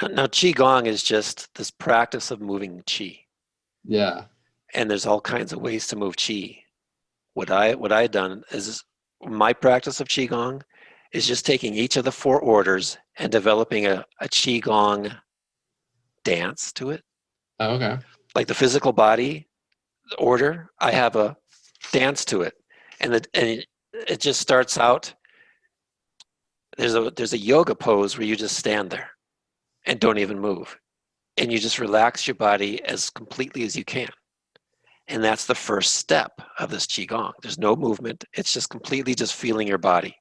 Now, Qi Gong is just this practice of moving Qi. Yeah. And there's all kinds of ways to move Qi. What I done is my practice of Qigong is just taking each of the four orders and developing a Qigong dance to it. Oh, okay. Like the physical body order, I have a dance to it. And it just starts out, there's a yoga pose where you just stand there and don't even move. And you just relax your body as completely as you can. And that's the first step of this Qigong. There's no movement. It's just completely just feeling your body.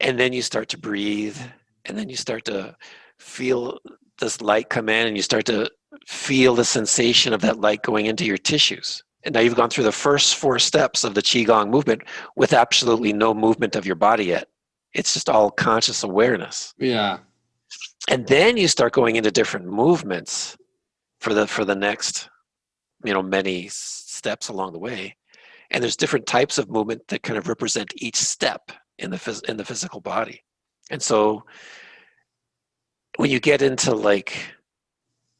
And then you start to breathe, and then you start to feel this light come in, and you start to feel the sensation of that light going into your tissues. And now you've gone through the first four steps of the Qigong movement with absolutely no movement of your body yet. It's just all conscious awareness. Yeah. And then you start going into different movements for the next, many steps along the way. And there's different types of movement that kind of represent each step in the physical body. And so when you get into like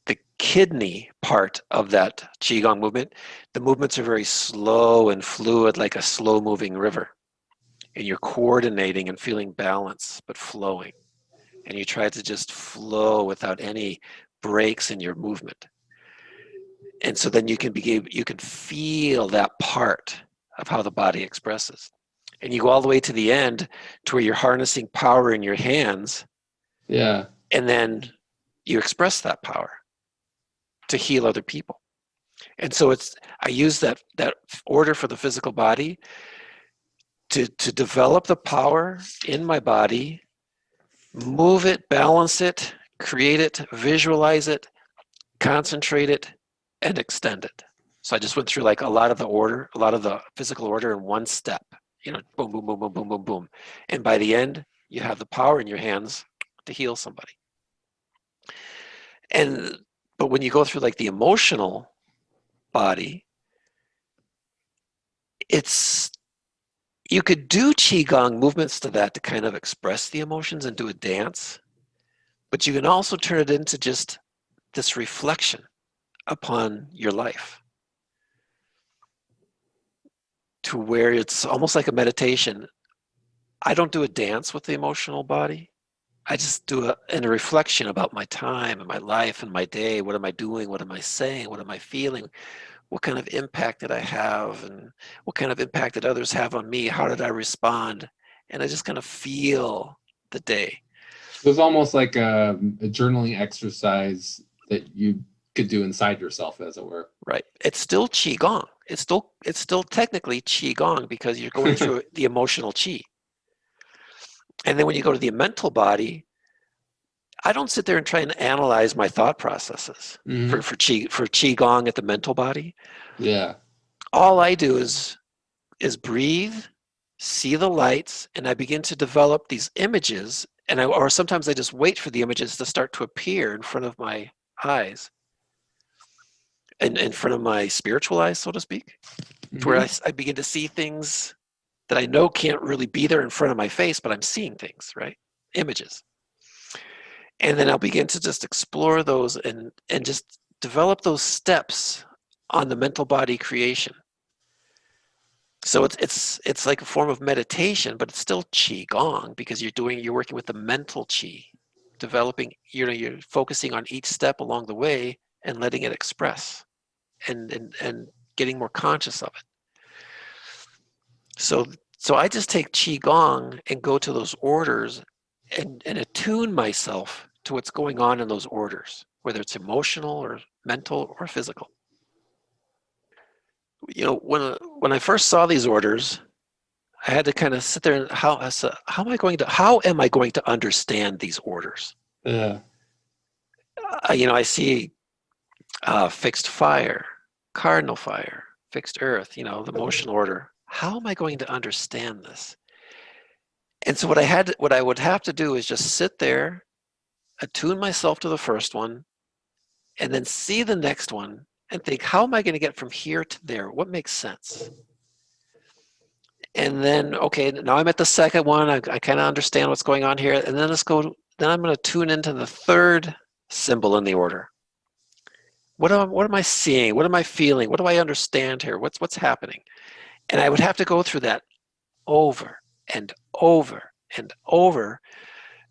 the kidney part of that Qigong movement, the movements are very slow and fluid, like a slow moving river. And you're coordinating and feeling balance, but flowing. And you try to just flow without any breaks in your movement. And so then you can feel that part of how the body expresses. And you go all the way to the end to where you're harnessing power in your hands, Yeah. and then you express that power to heal other people. And so I use that order for the physical body to develop the power in my body, move it, balance it, create it, visualize it, concentrate it, and extend it. So I just went through like a lot of the physical order in one step. Boom, boom, boom, boom, boom, boom, boom. And by the end, you have the power in your hands to heal somebody. But when you go through like the emotional body, you could do Qigong movements to that to kind of express the emotions and do a dance, but you can also turn it into just this reflection upon your life, to where it's almost like a meditation. I don't do a dance with the emotional body. I just do a reflection about my time and my life and my day. What am I doing? What am I saying? What am I feeling? What kind of impact did I have? And what kind of impact did others have on me? How did I respond? And I just kind of feel the day. So it's almost like a journaling exercise that you could do inside yourself, as it were. Right. It's still Qi Gong. It's still technically Qi Gong because you're going through the emotional Qi. And then when you go to the mental body, I don't sit there and try and analyze my thought processes Hmm. for Qi Gong at the mental body. Yeah. All I do is breathe, see the lights, and I begin to develop these images. Or sometimes I just wait for the images to start to appear in front of my eyes, in front of my spiritual eyes, so to speak, to where Hmm. I begin to see things that I know can't really be there in front of my face, but I'm seeing things, right? Images. And then I'll begin to just explore those and just develop those steps on the mental body creation. So it's like a form of meditation, but it's still qi gong because you're working with the mental qi, developing, you're focusing on each step along the way and letting it express and getting more conscious of it. So so I just take qi gong and go to those orders and attune myself to what's going on in those orders, whether it's emotional or mental or physical. When I first saw these orders, I had to kind of sit there and how am I going to understand these orders? Yeah. I see fixed fire, cardinal fire, fixed earth, the motion order. How am I going to understand this? And so what I would have to do is just sit there, attune myself to the first one, and then see the next one and think, how am I going to get from here to there? What makes sense? And then, okay, now I'm at the second one. I kind of understand what's going on here. And then then I'm going to tune into the third symbol in the order. What am I seeing? What am I feeling? What do I understand here? What's happening? And I would have to go through that over and over and over,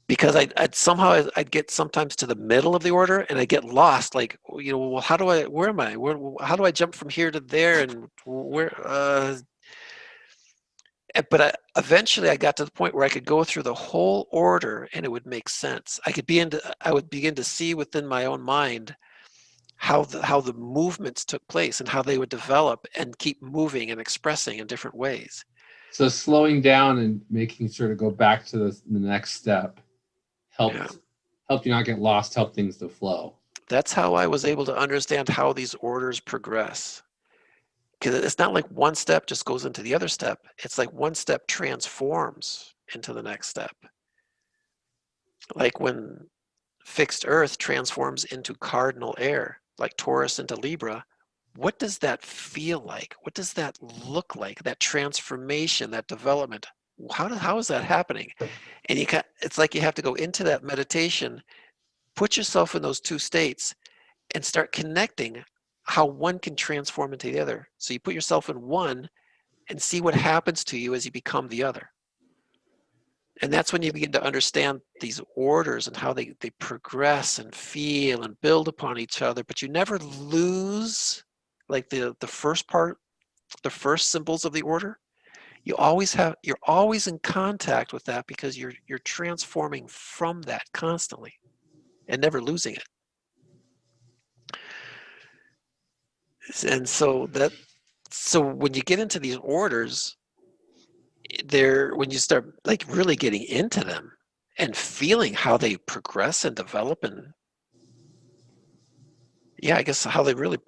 because I'd somehow I'd get sometimes to the middle of the order and I get lost. Like, well, where am I? How do I jump from here to there? And where? But eventually I got to the point where I could go through the whole order and it would make sense. I would begin to see within my own mind how the movements took place and how they would develop and keep moving and expressing in different ways. So slowing down and making sure to go back to the next step helped you not get lost, helped things to flow. That's how I was able to understand how these orders progress. Because it's not like one step just goes into the other step. It's like one step transforms into the next step. Like when fixed Earth transforms into cardinal air, like Taurus into Libra, what does that feel like? What does that look like? That transformation, that development, how is that happening? And it's like you have to go into that meditation, put yourself in those two states, and start connecting how one can transform into the other. So you put yourself in one and see what happens to you as you become the other. And that's when you begin to understand these orders and how they progress and feel and build upon each other, but you never lose like the first part, the first symbols of the order. You're always in contact with that because you're transforming from that constantly and never losing it. And so when you get into these orders, when you start like really getting into them and feeling how they progress and develop, and I guess how they really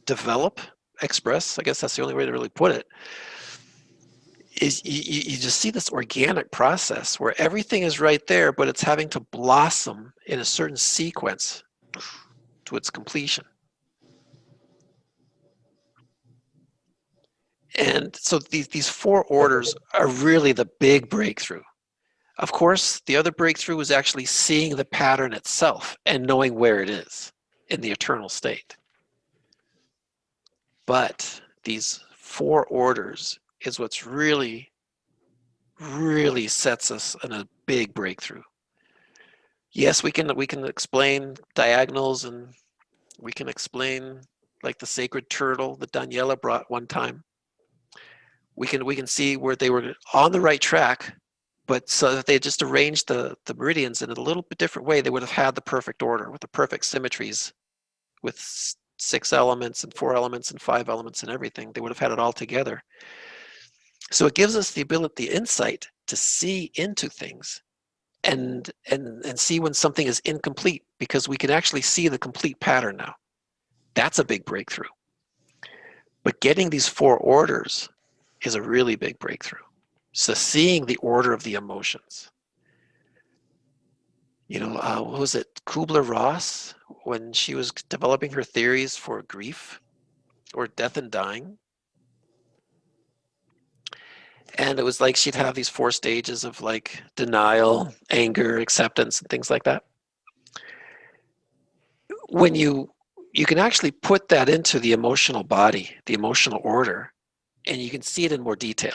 develop, express, I guess that's the only way to really put it, is you just see this organic process where everything is right there, but it's having to blossom in a certain sequence to its completion. And so these four orders are really the big breakthrough. Of course, the other breakthrough is actually seeing the pattern itself and knowing where it is in the eternal state. But these four orders is what's really, really sets us in a big breakthrough. Yes, we can explain diagonals, and we can explain like the sacred turtle that Daniela brought one time. We can see where they were on the right track, but so that they just arranged the meridians in a little bit different way, they would have had the perfect order with the perfect symmetries, with 6 elements and 4 elements and 5 elements and everything. They would have had it all together. So it gives us the ability, the insight to see into things and see when something is incomplete, because we can actually see the complete pattern now. That's a big breakthrough. But getting these four orders is a really big breakthrough. So seeing the order of the emotions. What was it, Kubler-Ross, when she was developing her theories for grief or death and dying? And it was like she'd have these 4 stages of like denial, anger, acceptance, and things like that. When you can actually put that into the emotional body, the emotional order, and you can see it in more detail.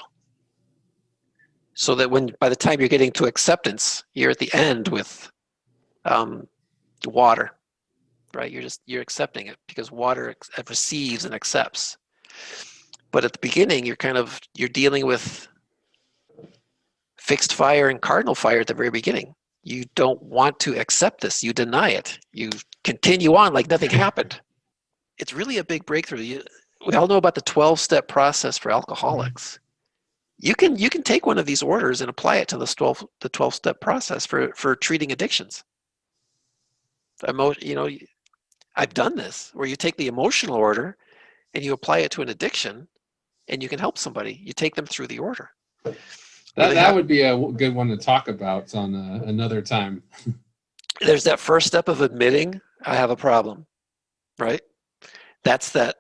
So that by the time you're getting to acceptance, you're at the end with water, right? You're accepting it because water receives and accepts. But at the beginning, you're dealing with fixed fire and cardinal fire at the very beginning. You don't want to accept this. You deny it. You continue on like nothing happened. It's really a big breakthrough. We all know about the 12-step process for alcoholics. You can take one of these orders and apply it to the 12-step process for treating addictions. I've done this where you take the emotional order and you apply it to an addiction, and you can help somebody. You take them through the order. That would be a good one to talk about on another time. There's that first step of admitting I have a problem, right? That's that.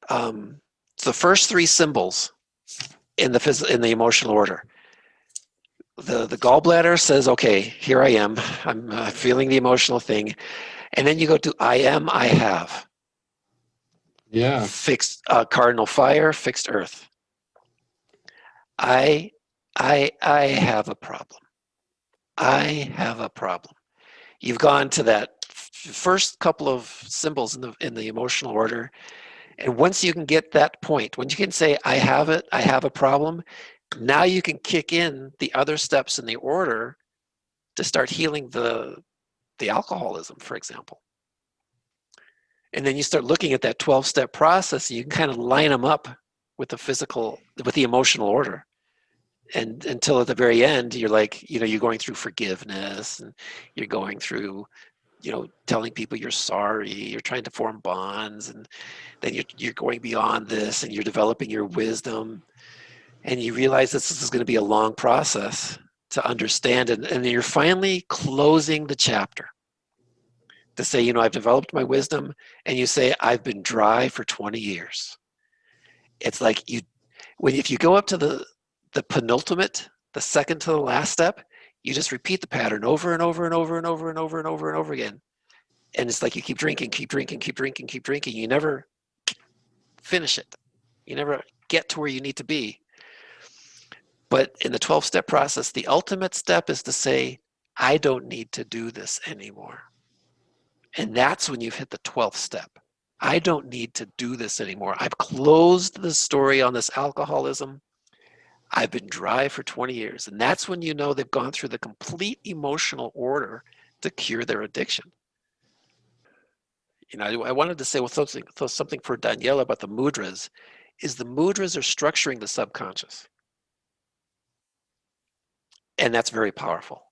It's the first 3 symbols in the emotional order. The gallbladder says, okay, here I am. I'm feeling the emotional thing. And then you go to I am, I have. Yeah. Fixed cardinal fire, fixed earth. I I have a problem. I have a problem. You've gone to that first couple of symbols in the emotional order, and once you can get that point, when you can say I have it, I have a problem, now you can kick in the other steps in the order to start healing the alcoholism, for example. And then you start looking at that 12-step process, and you can kind of line them up with the physical, with the emotional order. And until at the very end, you're like, you're going through forgiveness, and you're going through, telling people you're sorry, you're trying to form bonds, and then you're going beyond this, and you're developing your wisdom, and you realize this is going to be a long process to understand, and then you're finally closing the chapter to say, I've developed my wisdom, and you say, I've been dry for 20 years. It's like if you go up to the penultimate, the second to the last step, you just repeat the pattern over and over and over and over and over and over and over again. And it's like you keep drinking, keep drinking, keep drinking, keep drinking. You never finish it. You never get to where you need to be. But in the 12-step process, the ultimate step is to say, I don't need to do this anymore. And that's when you've hit the 12th step. I don't need to do this anymore. I've closed the story on this alcoholism. I've been dry for 20 years. And that's when you know they've gone through the complete emotional order to cure their addiction. I wanted to say something for Daniela about the mudras, is the mudras are structuring the subconscious. And that's very powerful.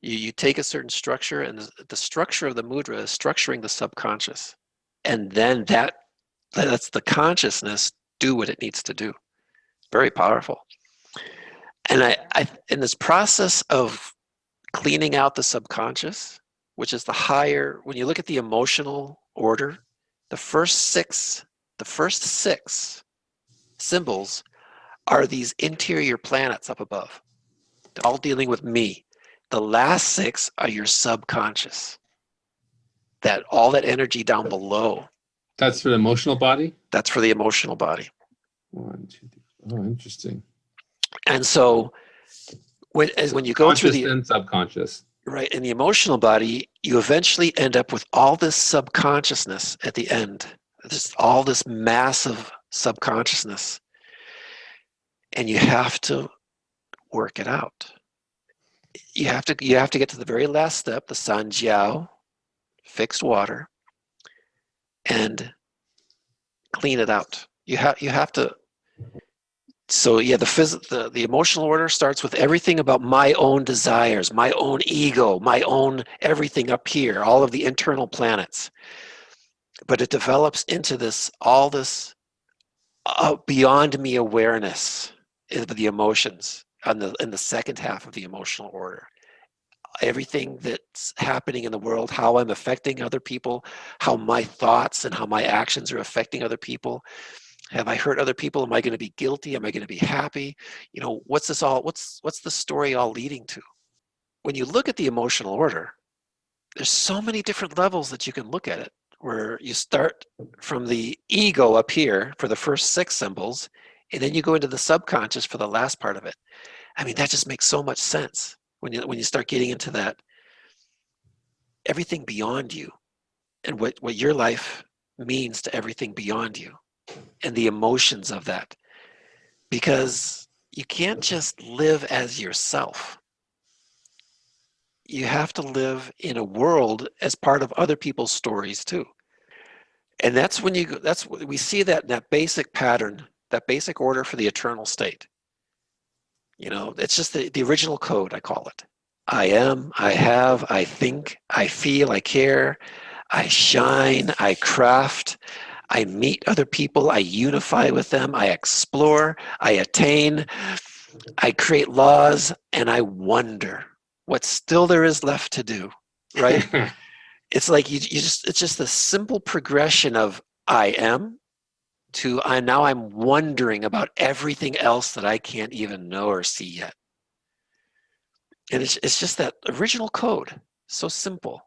You take a certain structure, and the structure of the mudra is structuring the subconscious. And then that lets the consciousness do what it needs to do. Very powerful. And I in this process of cleaning out the subconscious, which is the higher, when you look at the emotional order, the first six symbols are these interior planets up above, all dealing with me. The last six are your subconscious, all that energy down below. That's for the emotional body? That's for the emotional body. 1, 2, 3. Oh, interesting. And so when you go through Conscious and subconscious. Right, in the emotional body, you eventually end up with all this subconsciousness at the end. All this massive subconsciousness. And you have to work it out. You have to get to the very last step, the Sanjiao, fixed water, and clean it out. You have to. So yeah, the emotional order starts with everything about my own desires, my own ego, my own everything up here, all of the internal planets. But it develops into all this beyond me awareness of the emotions in the second half of the emotional order. Everything that's happening in the world, how I'm affecting other people, how my thoughts and how my actions are affecting other people. Have I hurt other people? Am I going to be guilty? Am I going to be happy? What's the story all leading to? When you look at the emotional order, there's so many different levels that you can look at it, where you start from the ego up here for the first six symbols, and then you go into the subconscious for the last part of it. I mean, that just makes so much sense when you start getting into that, everything beyond you, and what your life means to everything beyond you, and the emotions of that. Because you can't just live as yourself. You have to live in a world as part of other people's stories too. And that's when we see that basic pattern, that basic order for the eternal state. It's just the original code, I call it. I am, I have, I think, I feel, I care, I shine, I craft, I meet other people, I unify with them, I explore, I attain, I create laws, and I wonder what still there is left to do, right? It's like it's just the simple progression of I am to I'm wondering about everything else that I can't even know or see yet. And it's just that original code, so simple.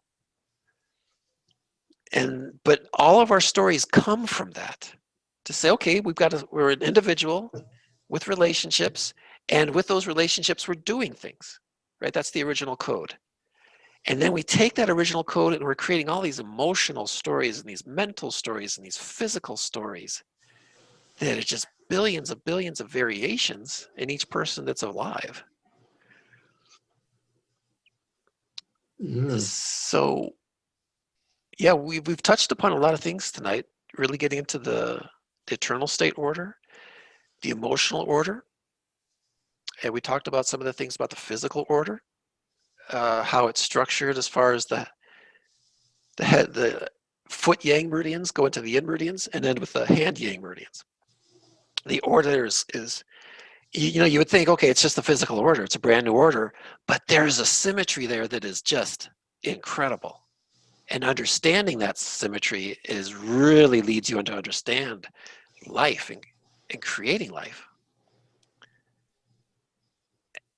But all of our stories come from that. To say, okay, we're an individual with relationships, and with those relationships, we're doing things, right? That's the original code. And then we take that original code and we're creating all these emotional stories and these mental stories and these physical stories that are just billions of variations in each person that's alive. Yeah. So, yeah, we've touched upon a lot of things tonight, really getting into the eternal state order, the emotional order, and we talked about some of the things about the physical order, how it's structured as far as the foot yang meridians go into the yin meridians, and then with the hand yang meridians. The order is you would think, okay, it's just the physical order, it's a brand new order, but there's a symmetry there that is just incredible. And understanding that symmetry is really leads you into understand life and creating life.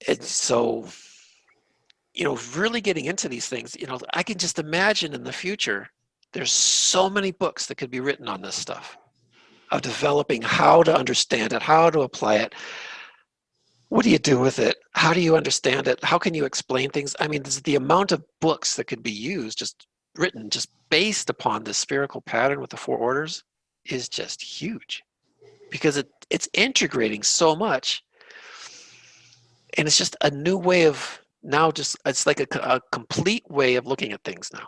And so, really getting into these things, I can just imagine in the future, there's so many books that could be written on this stuff, of developing how to understand it, how to apply it. What do you do with it? How do you understand it? How can you explain things? I mean, the amount of books that could be used, just written, just based upon the spherical pattern with the four orders is just huge, because it's integrating so much, and it's just a new way of now, just it's like a complete way of looking at things now.